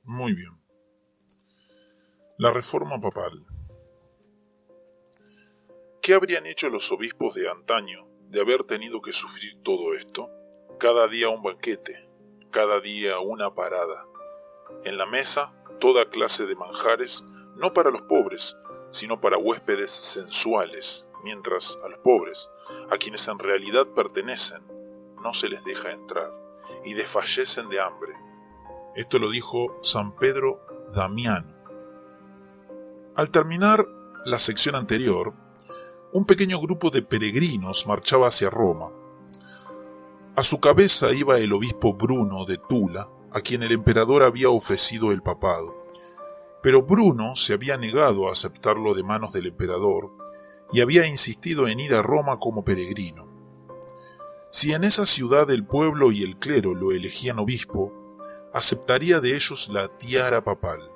Muy bien. La reforma papal. ¿Qué habrían hecho los obispos de antaño de haber tenido que sufrir todo esto? Cada día un banquete, cada día una parada. En la mesa, toda clase de manjares, no para los pobres, sino para huéspedes sensuales, mientras a los pobres, a quienes en realidad pertenecen, no se les deja entrar y desfallecen de hambre. Esto lo dijo San Pedro Damiano. Al terminar la sección anterior, un pequeño grupo de peregrinos marchaba hacia Roma. A su cabeza iba el obispo Bruno de Tula, a quien el emperador había ofrecido el papado. Pero Bruno se había negado a aceptarlo de manos del emperador y había insistido en ir a Roma como peregrino. Si en esa ciudad el pueblo y el clero lo elegían obispo, aceptaría de ellos la tiara papal.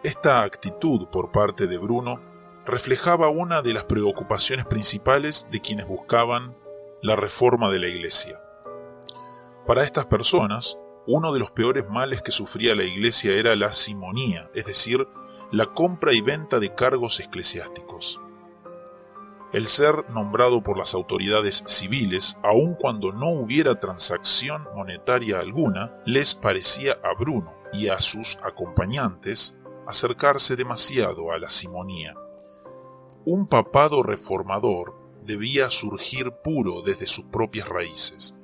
Esta actitud por parte de Bruno reflejaba una de las preocupaciones principales de quienes buscaban la reforma de la Iglesia. Para estas personas, uno de los peores males que sufría la Iglesia era la simonía, es decir, la compra y venta de cargos eclesiásticos. El ser nombrado por las autoridades civiles, aun cuando no hubiera transacción monetaria alguna, les parecía a Bruno y a sus acompañantes acercarse demasiado a la simonía. Un papado reformador debía surgir puro desde sus propias raíces.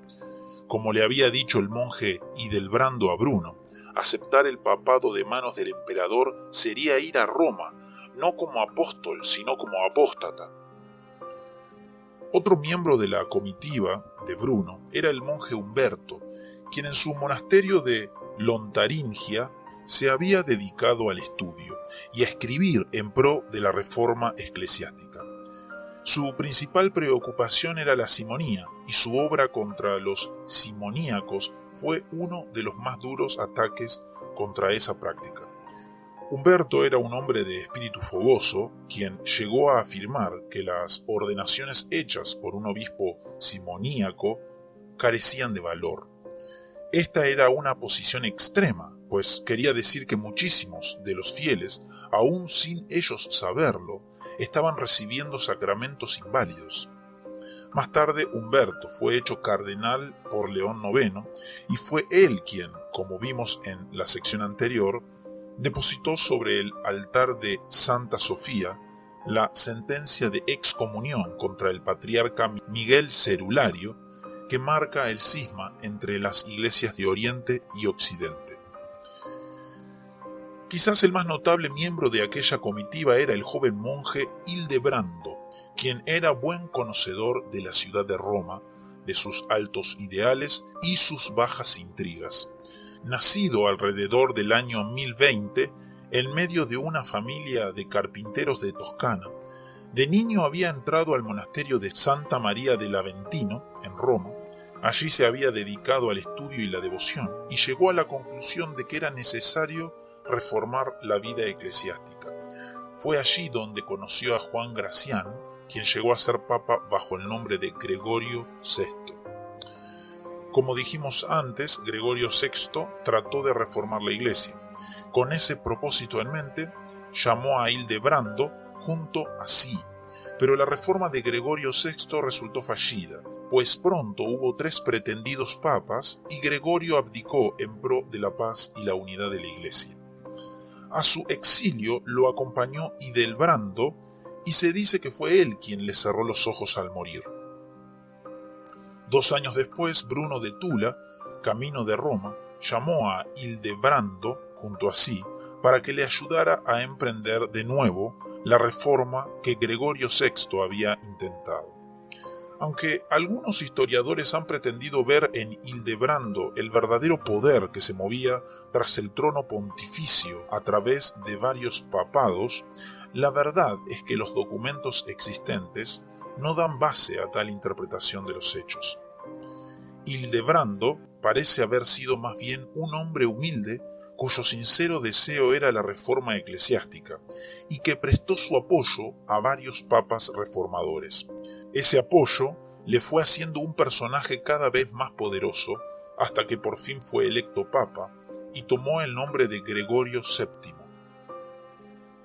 Como le había dicho el monje Hildebrando a Bruno, aceptar el papado de manos del emperador sería ir a Roma, no como apóstol, sino como apóstata. Otro miembro de la comitiva de Bruno era el monje Humberto, quien en su monasterio de Lontaringia se había dedicado al estudio y a escribir en pro de la reforma eclesiástica. Su principal preocupación era la simonía, y su obra contra los simoníacos fue uno de los más duros ataques contra esa práctica. Humberto era un hombre de espíritu fogoso, quien llegó a afirmar que las ordenaciones hechas por un obispo simoníaco carecían de valor. Esta era una posición extrema, pues quería decir que muchísimos de los fieles, aún sin ellos saberlo, estaban recibiendo sacramentos inválidos. Más tarde, Humberto fue hecho cardenal por León IX y fue él quien, como vimos en la sección anterior, depositó sobre el altar de Santa Sofía la sentencia de excomunión contra el patriarca Miguel Cerulario, que marca el cisma entre las iglesias de Oriente y Occidente. Quizás el más notable miembro de aquella comitiva era el joven monje Hildebrando, quien era buen conocedor de la ciudad de Roma, de sus altos ideales y sus bajas intrigas. Nacido alrededor del año 1020, en medio de una familia de carpinteros de Toscana, de niño había entrado al monasterio de Santa María del Aventino, en Roma. Allí se había dedicado al estudio y la devoción, y llegó a la conclusión de que era necesario reformar la vida eclesiástica. Fue allí donde conoció a Juan Gracián, quien llegó a ser papa bajo el nombre de Gregorio VI. Como dijimos antes, Gregorio VI trató de reformar la iglesia. Con ese propósito en mente, llamó a Hildebrando junto a sí, pero la reforma de Gregorio VI resultó fallida, pues pronto hubo 3 pretendidos papas y Gregorio abdicó en pro de la paz y la unidad de la iglesia. A su exilio lo acompañó Hildebrando y se dice que fue él quien le cerró los ojos al morir. 2 años después, Bruno de Tula, camino de Roma, llamó a Hildebrando junto a sí para que le ayudara a emprender de nuevo la reforma que Gregorio VI había intentado. Aunque algunos historiadores han pretendido ver en Hildebrando el verdadero poder que se movía tras el trono pontificio a través de varios papados, la verdad es que los documentos existentes no dan base a tal interpretación de los hechos. Hildebrando parece haber sido más bien un hombre humilde cuyo sincero deseo era la reforma eclesiástica y que prestó su apoyo a varios papas reformadores. Ese apoyo le fue haciendo un personaje cada vez más poderoso hasta que por fin fue electo papa y tomó el nombre de Gregorio VII.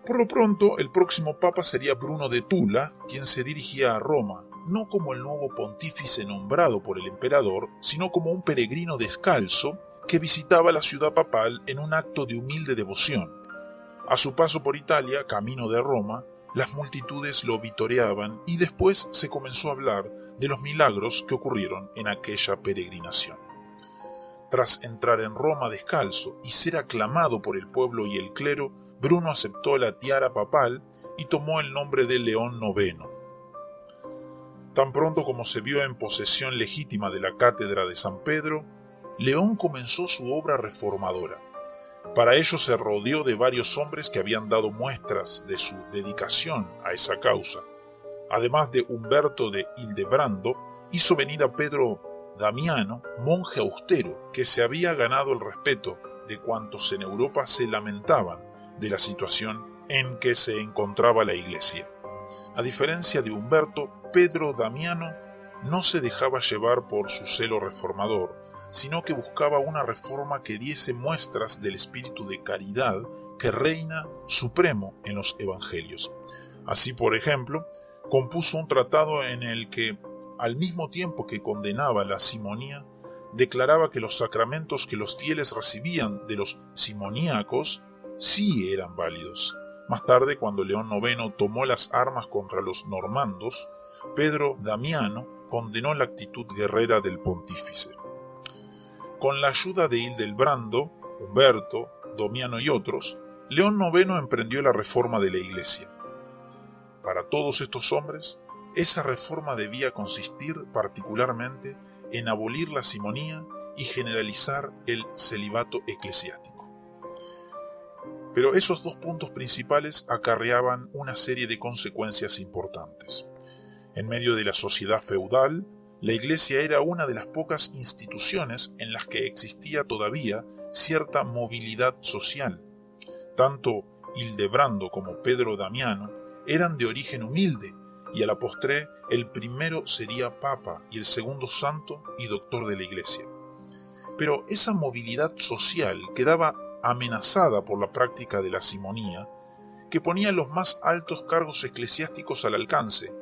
Por lo pronto, el próximo papa sería Bruno de Tula, quien se dirigía a Roma, no como el nuevo pontífice nombrado por el emperador, sino como un peregrino descalzo que visitaba la ciudad papal en un acto de humilde devoción. A su paso por Italia, camino de Roma, las multitudes lo vitoreaban y después se comenzó a hablar de los milagros que ocurrieron en aquella peregrinación. Tras entrar en Roma descalzo y ser aclamado por el pueblo y el clero, Bruno aceptó la tiara papal y tomó el nombre de León IX. Tan pronto como se vio en posesión legítima de la cátedra de San Pedro, León comenzó su obra reformadora. Para ello se rodeó de varios hombres que habían dado muestras de su dedicación a esa causa. Además de Humberto de Hildebrando, hizo venir a Pedro Damiano, monje austero, que se había ganado el respeto de cuantos en Europa se lamentaban de la situación en que se encontraba la Iglesia. A diferencia de Humberto, Pedro Damiano no se dejaba llevar por su celo reformador, sino que buscaba una reforma que diese muestras del espíritu de caridad que reina supremo en los evangelios. Así, por ejemplo, compuso un tratado en el que, al mismo tiempo que condenaba la simonía, declaraba que los sacramentos que los fieles recibían de los simoníacos sí eran válidos. Más tarde, cuando León IX tomó las armas contra los normandos, Pedro Damiano condenó la actitud guerrera del pontífice. Con la ayuda de Hildebrando, Humberto, Damiano y otros, León IX emprendió la reforma de la Iglesia. Para todos estos hombres, esa reforma debía consistir particularmente en abolir la simonía y generalizar el celibato eclesiástico. Pero esos dos puntos principales acarreaban una serie de consecuencias importantes. En medio de la sociedad feudal, la Iglesia era una de las pocas instituciones en las que existía todavía cierta movilidad social. Tanto Hildebrando como Pedro Damiano eran de origen humilde, y a la postre el primero sería papa y el segundo santo y doctor de la Iglesia. Pero esa movilidad social quedaba amenazada por la práctica de la simonía, que ponía los más altos cargos eclesiásticos al alcance,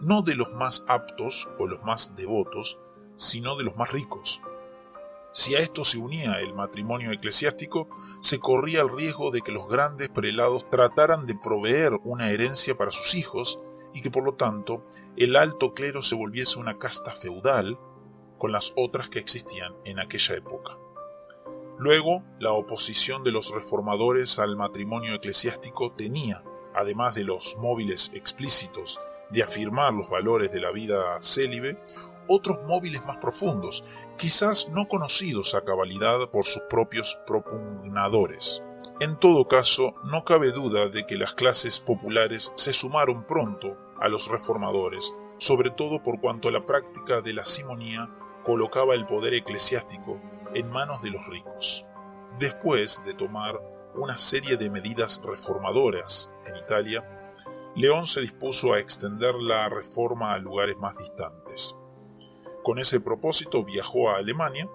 no de los más aptos o los más devotos, sino de los más ricos. Si a esto se unía el matrimonio eclesiástico, se corría el riesgo de que los grandes prelados trataran de proveer una herencia para sus hijos y que por lo tanto el alto clero se volviese una casta feudal con las otras que existían en aquella época. Luego, la oposición de los reformadores al matrimonio eclesiástico tenía, además de los móviles explícitos de afirmar los valores de la vida célibe, otros móviles más profundos, quizás no conocidos a cabalidad por sus propios propugnadores. En todo caso, no cabe duda de que las clases populares se sumaron pronto a los reformadores, sobre todo por cuanto la práctica de la simonía colocaba el poder eclesiástico en manos de los ricos. Después de tomar una serie de medidas reformadoras en Italia, León se dispuso a extender la reforma a lugares más distantes. Con ese propósito viajó a Alemania,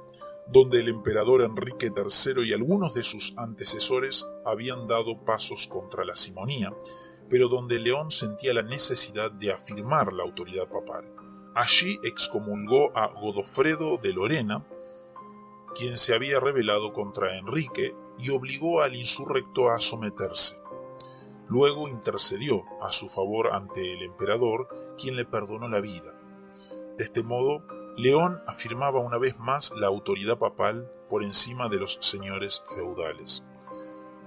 donde el emperador Enrique III y algunos de sus antecesores habían dado pasos contra la simonía, pero donde León sentía la necesidad de afirmar la autoridad papal. Allí excomulgó a Godofredo de Lorena, quien se había rebelado contra Enrique, y obligó al insurrecto a someterse. Luego intercedió a su favor ante el emperador, quien le perdonó la vida. De este modo, León afirmaba una vez más la autoridad papal por encima de los señores feudales.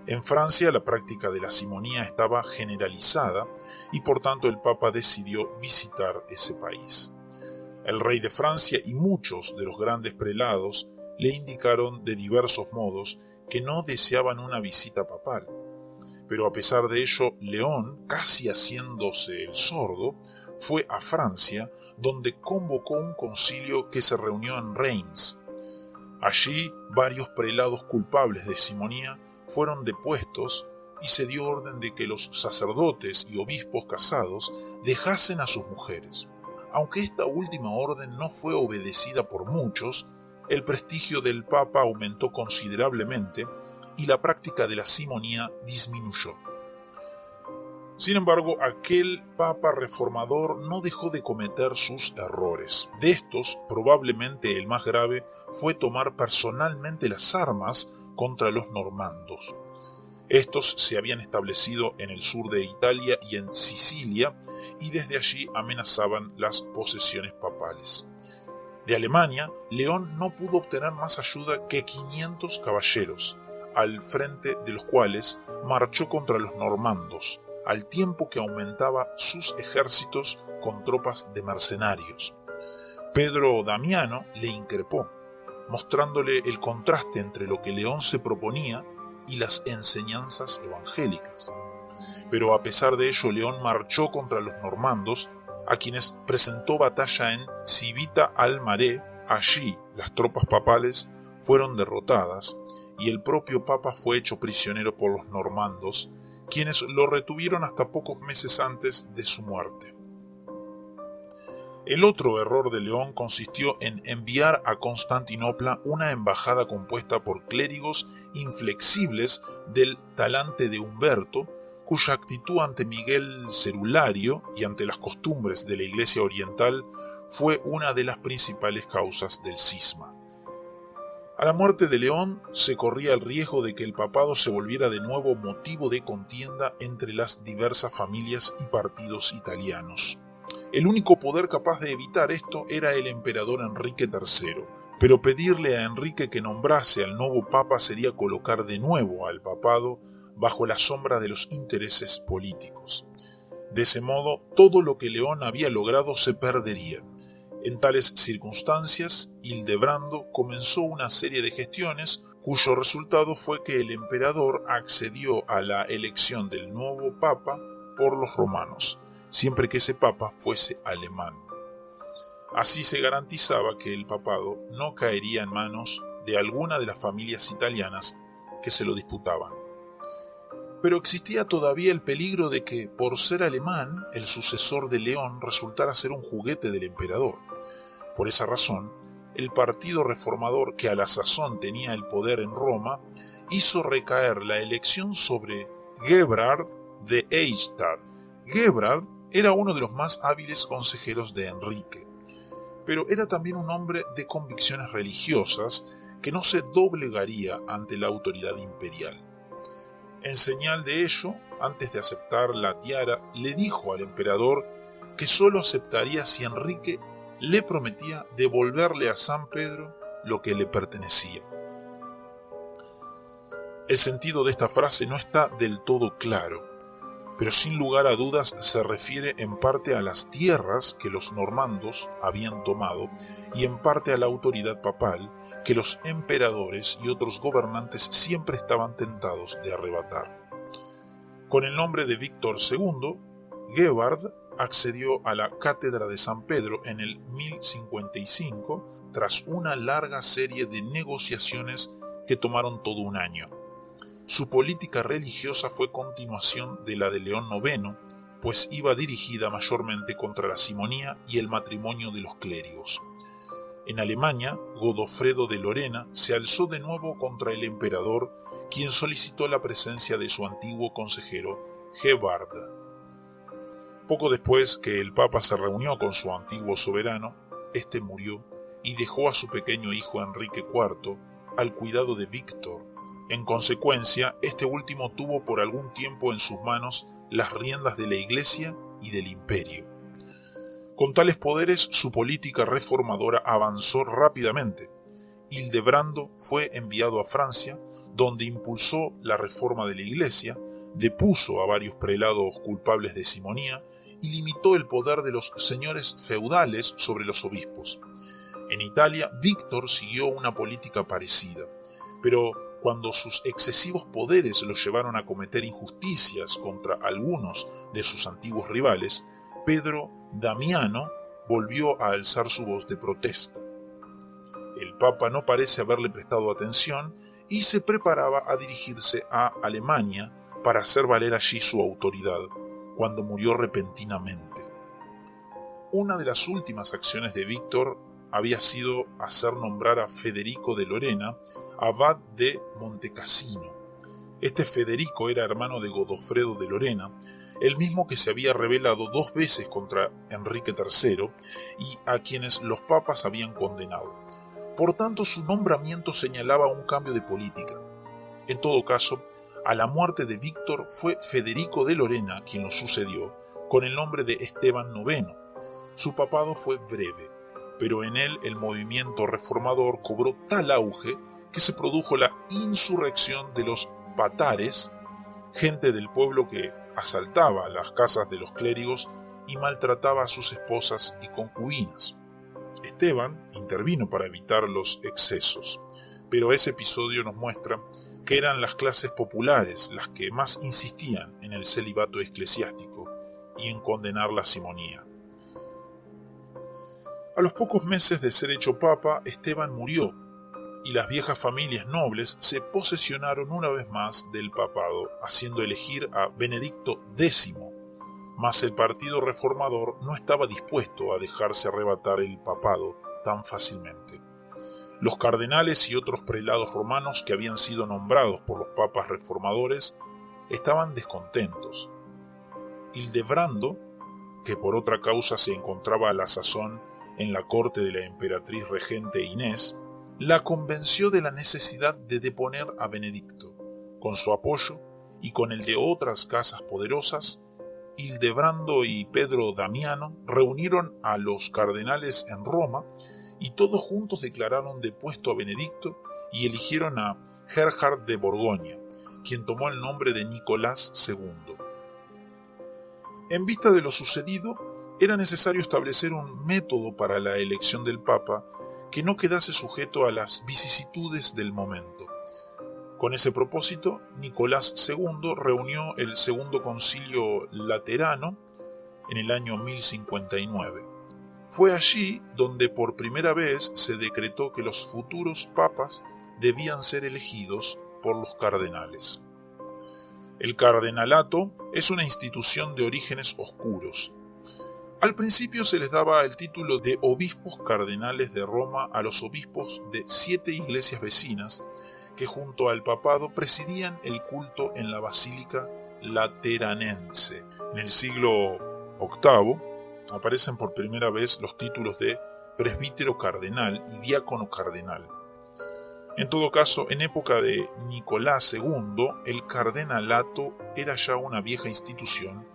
En Francia, la práctica de la simonía estaba generalizada y por tanto el Papa decidió visitar ese país. El rey de Francia y muchos de los grandes prelados le indicaron de diversos modos que no deseaban una visita papal. Pero a pesar de ello, León, casi haciéndose el sordo, fue a Francia, donde convocó un concilio que se reunió en Reims. Allí, varios prelados culpables de simonía fueron depuestos y se dio orden de que los sacerdotes y obispos casados dejasen a sus mujeres. Aunque esta última orden no fue obedecida por muchos, el prestigio del Papa aumentó considerablemente y la práctica de la simonía disminuyó. Sin embargo, aquel Papa reformador no dejó de cometer sus errores. De estos, probablemente el más grave fue tomar personalmente las armas contra los normandos. Estos se habían establecido en el sur de Italia y en Sicilia, y desde allí amenazaban las posesiones papales. De Alemania, León no pudo obtener más ayuda que 500 caballeros, al frente de los cuales marchó contra los normandos, al tiempo que aumentaba sus ejércitos con tropas de mercenarios. Pedro Damiano le increpó, mostrándole el contraste entre lo que León se proponía y las enseñanzas evangélicas. Pero a pesar de ello, León marchó contra los normandos, a quienes presentó batalla en Civita al Mare. Allí las tropas papales fueron derrotadas y el propio Papa fue hecho prisionero por los normandos, quienes lo retuvieron hasta pocos meses antes de su muerte. El otro error de León consistió en enviar a Constantinopla una embajada compuesta por clérigos inflexibles del talante de Humberto, cuya actitud ante Miguel Cerulario y ante las costumbres de la Iglesia Oriental fue una de las principales causas del cisma. A la muerte de León se corría el riesgo de que el papado se volviera de nuevo motivo de contienda entre las diversas familias y partidos italianos. El único poder capaz de evitar esto era el emperador Enrique III, pero pedirle a Enrique que nombrase al nuevo papa sería colocar de nuevo al papado bajo la sombra de los intereses políticos. De ese modo, todo lo que León había logrado se perdería. En tales circunstancias, Hildebrando comenzó una serie de gestiones cuyo resultado fue que el emperador accedió a la elección del nuevo papa por los romanos, siempre que ese papa fuese alemán. Así se garantizaba que el papado no caería en manos de alguna de las familias italianas que se lo disputaban. Pero existía todavía el peligro de que, por ser alemán, el sucesor de León resultara ser un juguete del emperador. Por esa razón, el partido reformador, que a la sazón tenía el poder en Roma, hizo recaer la elección sobre Gebrard de Eichstätt. Gebrard era uno de los más hábiles consejeros de Enrique, pero era también un hombre de convicciones religiosas que no se doblegaría ante la autoridad imperial. En señal de ello, antes de aceptar la tiara, le dijo al emperador que sólo aceptaría si Enrique le prometía devolverle a San Pedro lo que le pertenecía. El sentido de esta frase no está del todo claro, pero sin lugar a dudas se refiere en parte a las tierras que los normandos habían tomado y en parte a la autoridad papal que los emperadores y otros gobernantes siempre estaban tentados de arrebatar. Con el nombre de Víctor II, Gebhard accedió a la cátedra de San Pedro en el 1055 tras una larga serie de negociaciones que tomaron todo un año. Su política religiosa fue continuación de la de León IX, pues iba dirigida mayormente contra la simonía y el matrimonio de los clérigos. En Alemania, Godofredo de Lorena se alzó de nuevo contra el emperador, quien solicitó la presencia de su antiguo consejero, Gebhard. Poco después que el Papa se reunió con su antiguo soberano, este murió y dejó a su pequeño hijo Enrique IV al cuidado de Víctor. En consecuencia, este último tuvo por algún tiempo en sus manos las riendas de la Iglesia y del Imperio. Con tales poderes, su política reformadora avanzó rápidamente. Hildebrando fue enviado a Francia, donde impulsó la reforma de la Iglesia, depuso a varios prelados culpables de simonía y limitó el poder de los señores feudales sobre los obispos. En Italia, Víctor siguió una política parecida, pero cuando sus excesivos poderes lo llevaron a cometer injusticias contra algunos de sus antiguos rivales, Pedro Damiano volvió a alzar su voz de protesta. El Papa no parece haberle prestado atención y se preparaba a dirigirse a Alemania para hacer valer allí su autoridad, cuando murió repentinamente. Una de las últimas acciones de Víctor había sido hacer nombrar a Federico de Lorena abad de Montecassino. Este Federico era hermano de Godofredo de Lorena, el mismo que se había rebelado 2 veces contra Enrique III y a quienes los papas habían condenado. Por tanto, su nombramiento señalaba un cambio de política. En todo caso, a la muerte de Víctor fue Federico de Lorena quien lo sucedió, con el nombre de Esteban IX. Su papado fue breve, pero en él el movimiento reformador cobró tal auge que se produjo la insurrección de los patares, gente del pueblo que asaltaba las casas de los clérigos y maltrataba a sus esposas y concubinas. Esteban intervino para evitar los excesos, pero ese episodio nos muestra que eran las clases populares las que más insistían en el celibato eclesiástico y en condenar la simonía. A los pocos meses de ser hecho papa, Esteban murió, y las viejas familias nobles se posesionaron una vez más del papado, haciendo elegir a Benedicto X, mas el partido reformador no estaba dispuesto a dejarse arrebatar el papado tan fácilmente. Los cardenales y otros prelados romanos que habían sido nombrados por los papas reformadores estaban descontentos. Hildebrando, que por otra causa se encontraba a la sazón en la corte de la emperatriz regente Inés, la convenció de la necesidad de deponer a Benedicto. Con su apoyo y con el de otras casas poderosas, Hildebrando y Pedro Damiano reunieron a los cardenales en Roma y todos juntos declararon depuesto a Benedicto y eligieron a Gerhard de Borgoña, quien tomó el nombre de Nicolás II. En vista de lo sucedido, era necesario establecer un método para la elección del Papa que no quedase sujeto a las vicisitudes del momento. Con ese propósito, Nicolás II reunió el Segundo Concilio Laterano en el año 1059. Fue allí donde por primera vez se decretó que los futuros papas debían ser elegidos por los cardenales. El cardenalato es una institución de orígenes oscuros. Al principio se les daba el título de obispos cardenales de Roma a los obispos de 7 iglesias vecinas que junto al papado presidían el culto en la Basílica Lateranense. En el siglo VIII aparecen por primera vez los títulos de presbítero cardenal y diácono cardenal. En todo caso, en época de Nicolás II, el cardenalato era ya una vieja institución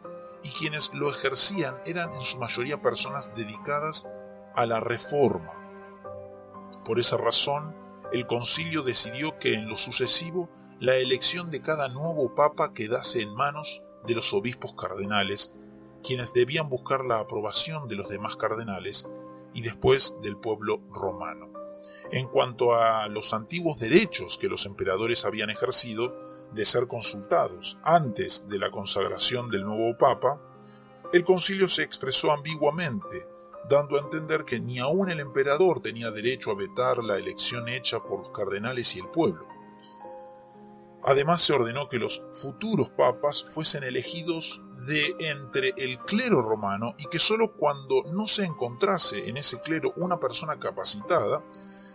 y quienes lo ejercían eran en su mayoría personas dedicadas a la reforma. Por esa razón, el concilio decidió que en lo sucesivo la elección de cada nuevo papa quedase en manos de los obispos cardenales, quienes debían buscar la aprobación de los demás cardenales y después del pueblo romano. En cuanto a los antiguos derechos que los emperadores habían ejercido de ser consultados antes de la consagración del nuevo papa, el concilio se expresó ambiguamente, dando a entender que ni aun el emperador tenía derecho a vetar la elección hecha por los cardenales y el pueblo. Además se ordenó que los futuros papas fuesen elegidos de entre el clero romano y que sólo cuando no se encontrase en ese clero una persona capacitada,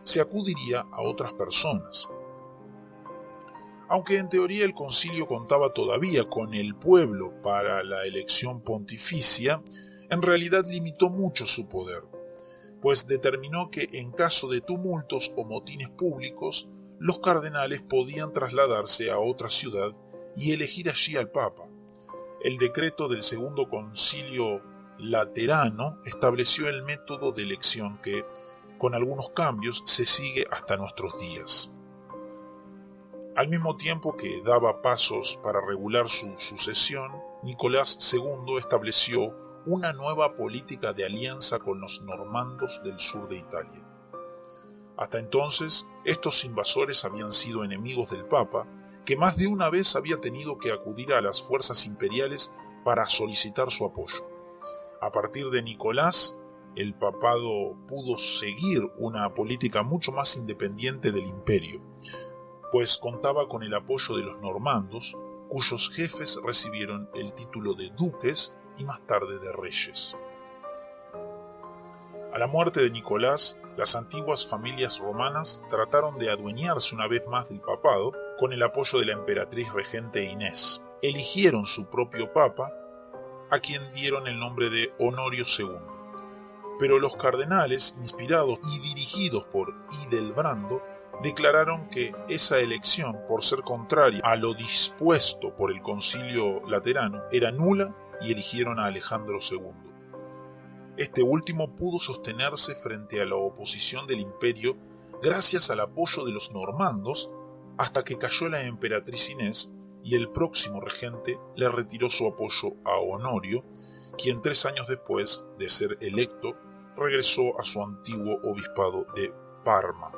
se acudiría a otras personas. Aunque en teoría el concilio contaba todavía con el pueblo para la elección pontificia, en realidad limitó mucho su poder, pues determinó que en caso de tumultos o motines públicos, los cardenales podían trasladarse a otra ciudad y elegir allí al Papa. El decreto del Segundo Concilio Laterano estableció el método de elección que, con algunos cambios, se sigue hasta nuestros días. Al mismo tiempo que daba pasos para regular su sucesión, Nicolás II estableció una nueva política de alianza con los normandos del sur de Italia. Hasta entonces, estos invasores habían sido enemigos del Papa, que más de una vez había tenido que acudir a las fuerzas imperiales para solicitar su apoyo. A partir de Nicolás, el papado pudo seguir una política mucho más independiente del imperio, pues contaba con el apoyo de los normandos, cuyos jefes recibieron el título de duques y más tarde de reyes. A la muerte de Nicolás, las antiguas familias romanas trataron de adueñarse una vez más del papado con el apoyo de la emperatriz regente Inés. Eligieron su propio papa, a quien dieron el nombre de Honorio II. Pero los cardenales, inspirados y dirigidos por Hildebrando, declararon que esa elección, por ser contraria a lo dispuesto por el Concilio Laterano, era nula y eligieron a Alejandro II. Este último pudo sostenerse frente a la oposición del imperio gracias al apoyo de los normandos hasta que cayó la emperatriz Inés y el próximo regente le retiró su apoyo a Honorio, quien 3 años después de ser electo regresó a su antiguo obispado de Parma.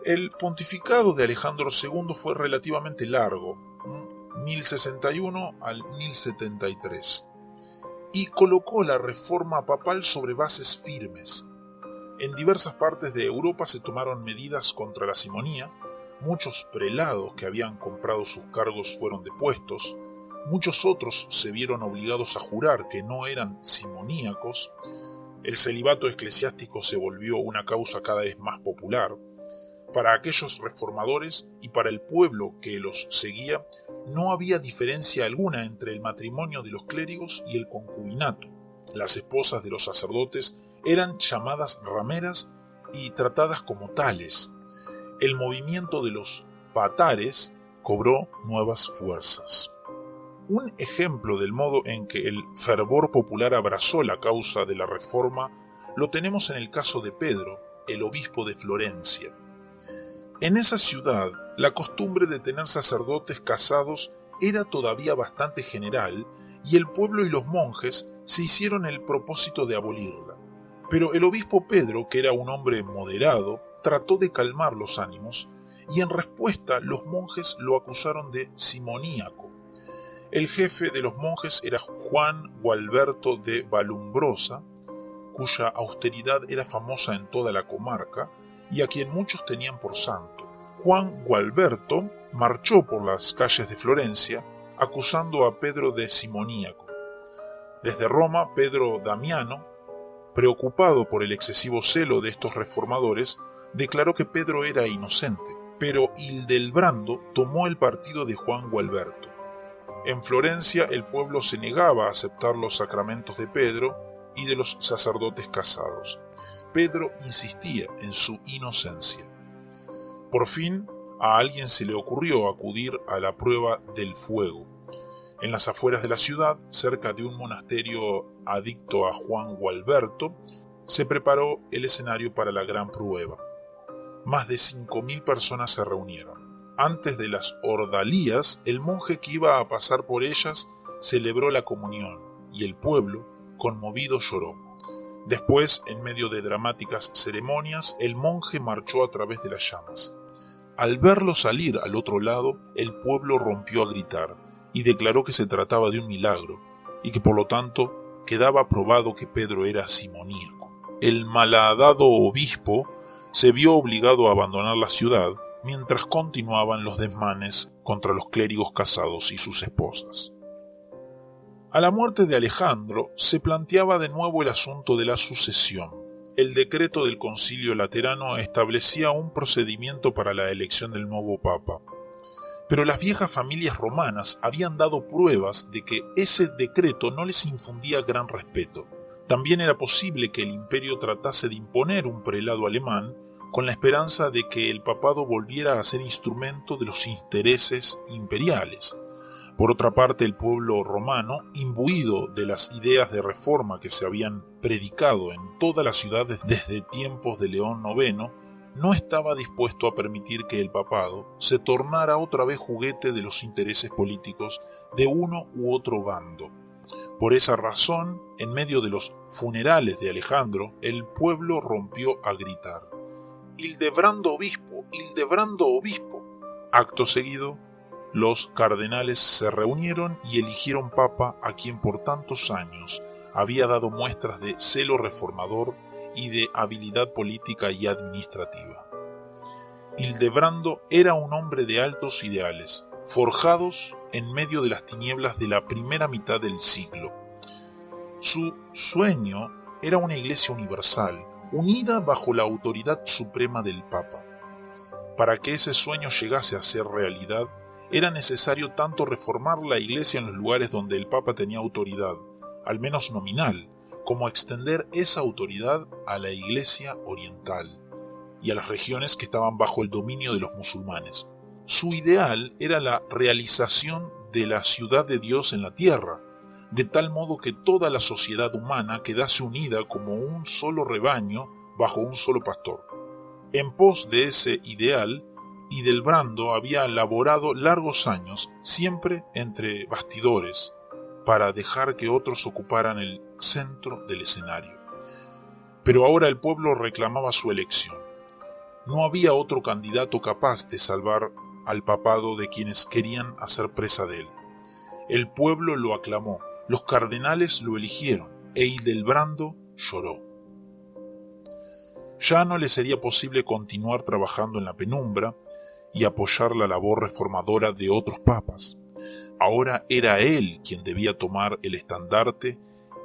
El pontificado de Alejandro II fue relativamente largo, 1061 al 1073, y colocó la reforma papal sobre bases firmes. En diversas partes de Europa se tomaron medidas contra la simonía, muchos prelados que habían comprado sus cargos fueron depuestos, muchos otros se vieron obligados a jurar que no eran simoníacos, el celibato eclesiástico se volvió una causa cada vez más popular. Para aquellos reformadores y para el pueblo que los seguía, no había diferencia alguna entre el matrimonio de los clérigos y el concubinato. Las esposas de los sacerdotes eran llamadas rameras y tratadas como tales. El movimiento de los patares cobró nuevas fuerzas. Un ejemplo del modo en que el fervor popular abrazó la causa de la reforma lo tenemos en el caso de Pedro, el obispo de Florencia. En esa ciudad, la costumbre de tener sacerdotes casados era todavía bastante general y el pueblo y los monjes se hicieron el propósito de abolirla. Pero el obispo Pedro, que era un hombre moderado, trató de calmar los ánimos y en respuesta los monjes lo acusaron de simoníaco. El jefe de los monjes era Juan Gualberto de Vallumbrosa, cuya austeridad era famosa en toda la comarca y a quien muchos tenían por santo. Juan Gualberto marchó por las calles de Florencia acusando a Pedro de simoníaco. Desde Roma, Pedro Damiano, preocupado por el excesivo celo de estos reformadores, declaró que Pedro era inocente, pero Hildebrando tomó el partido de Juan Gualberto. En Florencia el pueblo se negaba a aceptar los sacramentos de Pedro y de los sacerdotes casados. Pedro insistía en su inocencia. Por fin, a alguien se le ocurrió acudir a la prueba del fuego. En las afueras de la ciudad, cerca de un monasterio adicto a Juan Gualberto, se preparó el escenario para la gran prueba. Más de 5.000 personas se reunieron. Antes de las ordalías, el monje que iba a pasar por ellas celebró la comunión y el pueblo, conmovido, lloró. Después, en medio de dramáticas ceremonias, el monje marchó a través de las llamas. Al verlo salir al otro lado, el pueblo rompió a gritar y declaró que se trataba de un milagro y que por lo tanto quedaba probado que Pedro era simoníaco. El malhadado obispo se vio obligado a abandonar la ciudad mientras continuaban los desmanes contra los clérigos casados y sus esposas. A la muerte de Alejandro se planteaba de nuevo el asunto de la sucesión. El decreto del Concilio Laterano establecía un procedimiento para la elección del nuevo papa. Pero las viejas familias romanas habían dado pruebas de que ese decreto no les infundía gran respeto. También era posible que el imperio tratase de imponer un prelado alemán con la esperanza de que el papado volviera a ser instrumento de los intereses imperiales. Por otra parte, el pueblo romano, imbuido de las ideas de reforma que se habían predicado en todas las ciudades desde tiempos de León IX, no estaba dispuesto a permitir que el papado se tornara otra vez juguete de los intereses políticos de uno u otro bando. Por esa razón, en medio de los funerales de Alejandro, el pueblo rompió a gritar: «Hildebrando obispo, Hildebrando obispo». Acto seguido, los cardenales se reunieron y eligieron papa a quien por tantos años había dado muestras de celo reformador y de habilidad política y administrativa. Hildebrando era un hombre de altos ideales, forjados en medio de las tinieblas de la primera mitad del siglo. Su sueño era una iglesia universal, unida bajo la autoridad suprema del Papa. Para que ese sueño llegase a ser realidad, era necesario tanto reformar la iglesia en los lugares donde el Papa tenía autoridad, al menos nominal, como extender esa autoridad a la iglesia oriental y a las regiones que estaban bajo el dominio de los musulmanes. Su ideal era la realización de la ciudad de Dios en la tierra, de tal modo que toda la sociedad humana quedase unida como un solo rebaño bajo un solo pastor. En pos de ese ideal, Hildebrando había laborado largos años, siempre entre bastidores, para dejar que otros ocuparan el centro del escenario. Pero ahora el pueblo reclamaba su elección. No había otro candidato capaz de salvar al papado de quienes querían hacer presa de él. El pueblo lo aclamó, los cardenales lo eligieron, e Hildebrando lloró. Ya no le sería posible continuar trabajando en la penumbra y apoyar la labor reformadora de otros papas. Ahora era él quien debía tomar el estandarte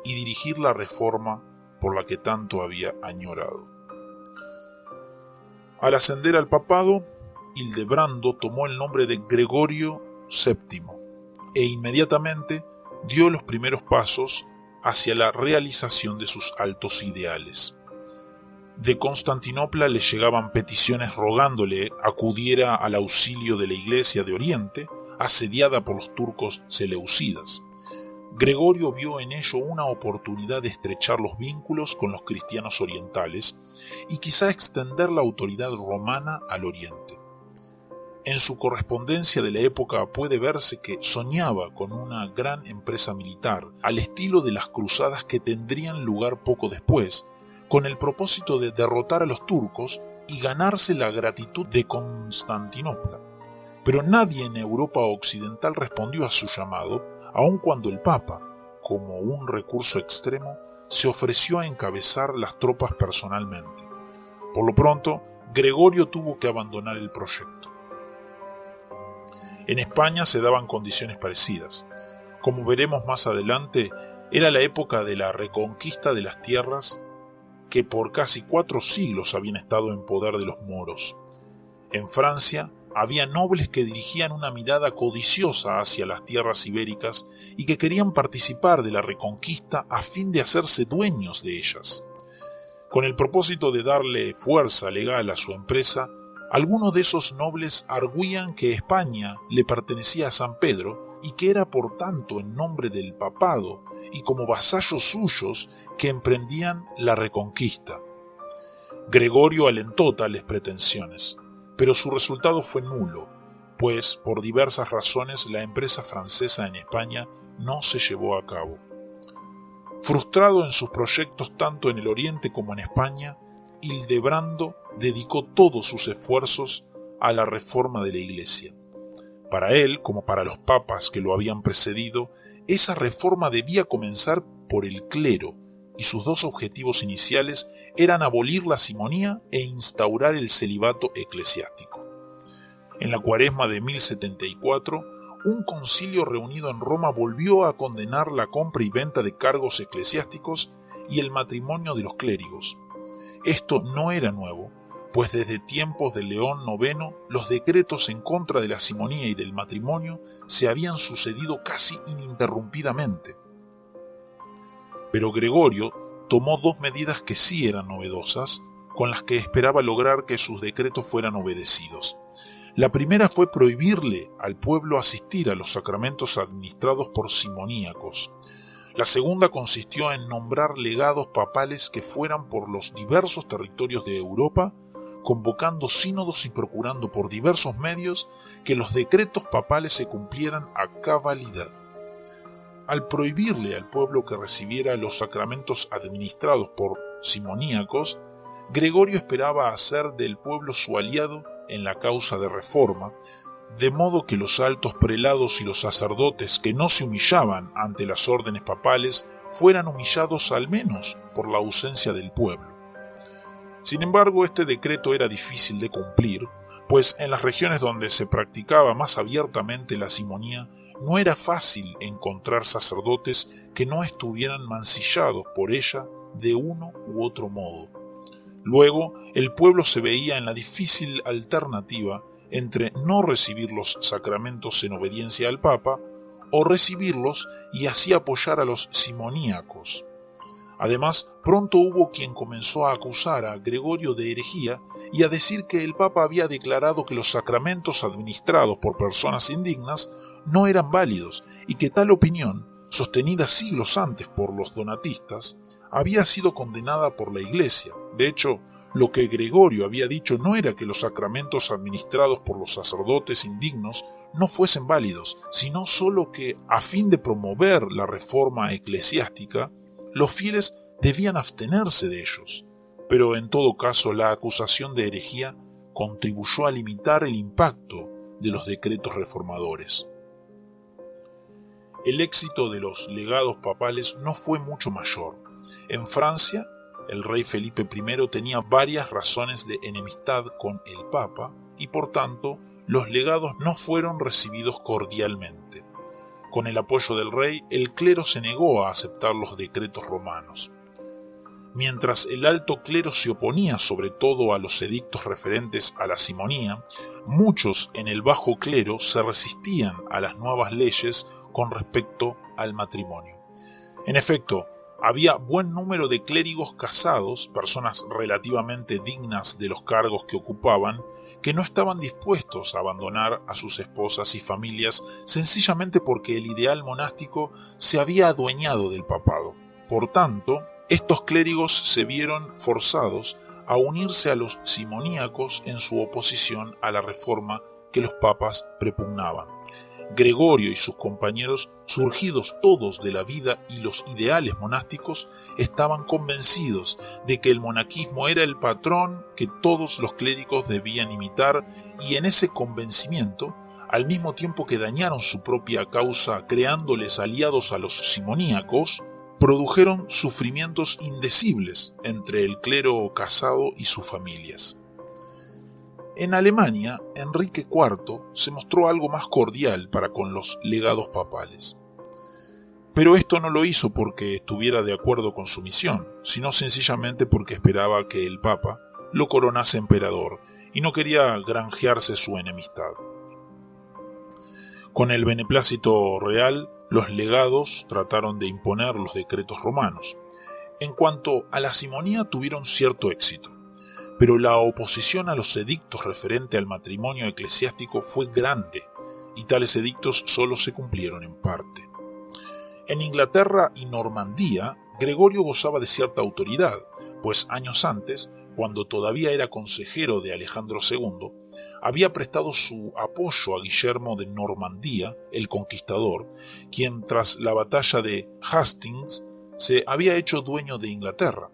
y dirigir la reforma por la que tanto había añorado. Al ascender al papado, Hildebrando tomó el nombre de Gregorio VII e inmediatamente dio los primeros pasos hacia la realización de sus altos ideales. De Constantinopla le llegaban peticiones rogándole acudiera al auxilio de la Iglesia de Oriente, asediada por los turcos seleucidas. Gregorio vio en ello una oportunidad de estrechar los vínculos con los cristianos orientales y quizá extender la autoridad romana al Oriente. En su correspondencia de la época puede verse que soñaba con una gran empresa militar, al estilo de las cruzadas que tendrían lugar poco después, con el propósito de derrotar a los turcos y ganarse la gratitud de Constantinopla. Pero nadie en Europa occidental respondió a su llamado, aun cuando el Papa, como un recurso extremo, se ofreció a encabezar las tropas personalmente. Por lo pronto, Gregorio tuvo que abandonar el proyecto. En España se daban condiciones parecidas. Como veremos más adelante, era la época de la reconquista de las tierras que por casi 4 siglos habían estado en poder de los moros. En Francia había nobles que dirigían una mirada codiciosa hacia las tierras ibéricas y que querían participar de la reconquista a fin de hacerse dueños de ellas. Con el propósito de darle fuerza legal a su empresa, algunos de esos nobles arguían que España le pertenecía a San Pedro y que era por tanto en nombre del papado y como vasallos suyos que emprendían la reconquista. Gregorio alentó tales pretensiones, pero su resultado fue nulo, pues por diversas razones la empresa francesa en España no se llevó a cabo. Frustrado en sus proyectos tanto en el Oriente como en España, Hildebrando dedicó todos sus esfuerzos a la reforma de la Iglesia. Para él, como para los papas que lo habían precedido, esa reforma debía comenzar por el clero, y sus dos objetivos iniciales eran abolir la simonía e instaurar el celibato eclesiástico. En la Cuaresma de 1074, un concilio reunido en Roma volvió a condenar la compra y venta de cargos eclesiásticos y el matrimonio de los clérigos. Esto no era nuevo, pues desde tiempos de León IX los decretos en contra de la simonía y del matrimonio se habían sucedido casi ininterrumpidamente. Pero Gregorio tomó 2 medidas que sí eran novedosas, con las que esperaba lograr que sus decretos fueran obedecidos. La primera fue prohibirle al pueblo asistir a los sacramentos administrados por simoníacos. La segunda consistió en nombrar legados papales que fueran por los diversos territorios de Europa, convocando sínodos y procurando por diversos medios que los decretos papales se cumplieran a cabalidad. Al prohibirle al pueblo que recibiera los sacramentos administrados por simoníacos, Gregorio esperaba hacer del pueblo su aliado en la causa de reforma, de modo que los altos prelados y los sacerdotes que no se humillaban ante las órdenes papales fueran humillados al menos por la ausencia del pueblo. Sin embargo, este decreto era difícil de cumplir, pues en las regiones donde se practicaba más abiertamente la simonía no era fácil encontrar sacerdotes que no estuvieran mancillados por ella de uno u otro modo. Luego, el pueblo se veía en la difícil alternativa entre no recibir los sacramentos en obediencia al Papa o recibirlos y así apoyar a los simoníacos. Además, pronto hubo quien comenzó a acusar a Gregorio de herejía y a decir que el Papa había declarado que los sacramentos administrados por personas indignas no eran válidos y que tal opinión, sostenida siglos antes por los donatistas, había sido condenada por la Iglesia. De hecho, lo que Gregorio había dicho no era que los sacramentos administrados por los sacerdotes indignos no fuesen válidos, sino solo que, a fin de promover la reforma eclesiástica, los fieles debían abstenerse de ellos. Pero en todo caso, la acusación de herejía contribuyó a limitar el impacto de los decretos reformadores. El éxito de los legados papales no fue mucho mayor. En Francia, el rey Felipe I tenía varias razones de enemistad con el Papa y por tanto los legados no fueron recibidos cordialmente. Con el apoyo del rey, el clero se negó a aceptar los decretos romanos. Mientras el alto clero se oponía sobre todo a los edictos referentes a la simonía, muchos en el bajo clero se resistían a las nuevas leyes con respecto al matrimonio. En efecto, había buen número de clérigos casados, personas relativamente dignas de los cargos que ocupaban, que no estaban dispuestos a abandonar a sus esposas y familias sencillamente porque el ideal monástico se había adueñado del papado. Por tanto, estos clérigos se vieron forzados a unirse a los simoníacos en su oposición a la reforma que los papas prepugnaban. Gregorio y sus compañeros, surgidos todos de la vida y los ideales monásticos, estaban convencidos de que el monaquismo era el patrón que todos los clérigos debían imitar, y en ese convencimiento, al mismo tiempo que dañaron su propia causa creándoles aliados a los simoníacos, produjeron sufrimientos indecibles entre el clero casado y sus familias. En Alemania, Enrique IV se mostró algo más cordial para con los legados papales. Pero esto no lo hizo porque estuviera de acuerdo con su misión, sino sencillamente porque esperaba que el Papa lo coronase emperador y no quería granjearse su enemistad. Con el beneplácito real, los legados trataron de imponer los decretos romanos. En cuanto a la simonía, tuvieron cierto éxito, pero la oposición a los edictos referente al matrimonio eclesiástico fue grande, y tales edictos solo se cumplieron en parte. En Inglaterra y Normandía, Gregorio gozaba de cierta autoridad, pues años antes, cuando todavía era consejero de Alejandro II, había prestado su apoyo a Guillermo de Normandía, el conquistador, quien tras la batalla de Hastings se había hecho dueño de Inglaterra.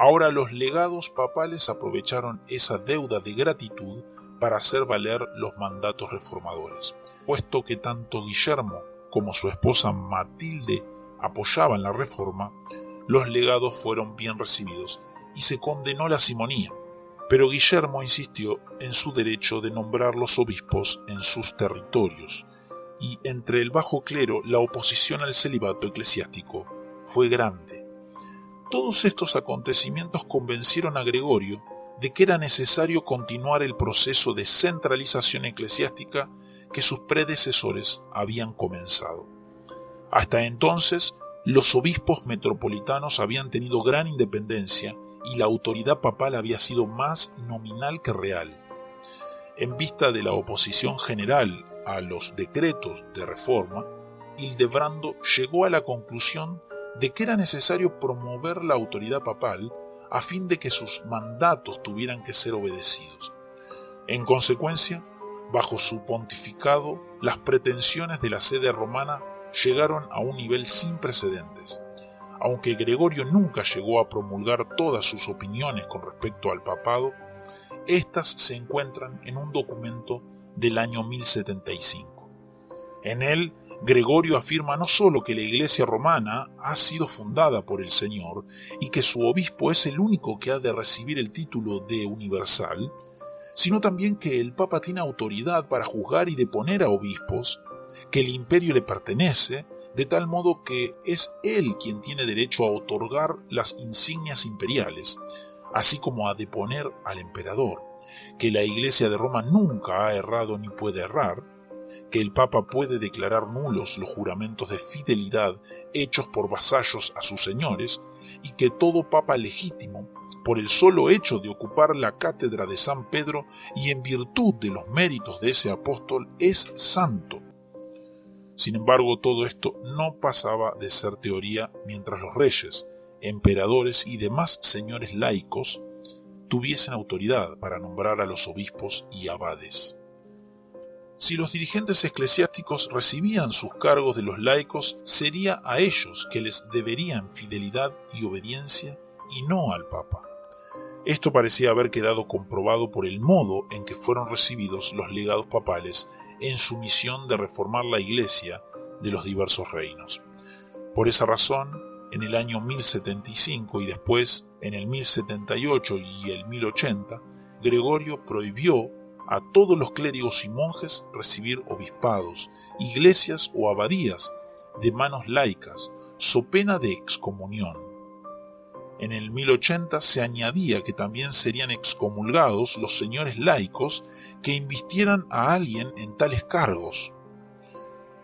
Ahora los legados papales aprovecharon esa deuda de gratitud para hacer valer los mandatos reformadores. Puesto que tanto Guillermo como su esposa Matilde apoyaban la reforma, los legados fueron bien recibidos y se condenó la simonía. Pero Guillermo insistió en su derecho de nombrar los obispos en sus territorios, y entre el bajo clero la oposición al celibato eclesiástico fue grande. Todos estos acontecimientos convencieron a Gregorio de que era necesario continuar el proceso de centralización eclesiástica que sus predecesores habían comenzado. Hasta entonces, los obispos metropolitanos habían tenido gran independencia y la autoridad papal había sido más nominal que real. En vista de la oposición general a los decretos de reforma, Hildebrando llegó a la conclusión de que era necesario promover la autoridad papal a fin de que sus mandatos tuvieran que ser obedecidos. En consecuencia, bajo su pontificado, las pretensiones de la sede romana llegaron a un nivel sin precedentes. Aunque Gregorio nunca llegó a promulgar todas sus opiniones con respecto al papado, estas se encuentran en un documento del año 1075. En él, Gregorio afirma no solo que la Iglesia romana ha sido fundada por el Señor y que su obispo es el único que ha de recibir el título de universal, sino también que el Papa tiene autoridad para juzgar y deponer a obispos, que el imperio le pertenece, de tal modo que es él quien tiene derecho a otorgar las insignias imperiales, así como a deponer al emperador, que la Iglesia de Roma nunca ha errado ni puede errar, que el Papa puede declarar nulos los juramentos de fidelidad hechos por vasallos a sus señores, y que todo Papa legítimo, por el solo hecho de ocupar la cátedra de San Pedro y en virtud de los méritos de ese apóstol, es santo. Sin embargo, todo esto no pasaba de ser teoría mientras los reyes, emperadores y demás señores laicos tuviesen autoridad para nombrar a los obispos y abades. Si los dirigentes eclesiásticos recibían sus cargos de los laicos, sería a ellos que les deberían fidelidad y obediencia y no al Papa. Esto parecía haber quedado comprobado por el modo en que fueron recibidos los legados papales en su misión de reformar la Iglesia de los diversos reinos. Por esa razón, en el año 1075 y después en el 1078 y el 1080, Gregorio prohibió a todos los clérigos y monjes recibir obispados, iglesias o abadías de manos laicas, so pena de excomunión. En el 1080 se añadía que también serían excomulgados los señores laicos que invistieran a alguien en tales cargos.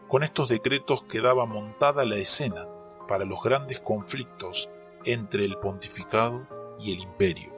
Con estos decretos quedaba montada la escena para los grandes conflictos entre el pontificado y el imperio.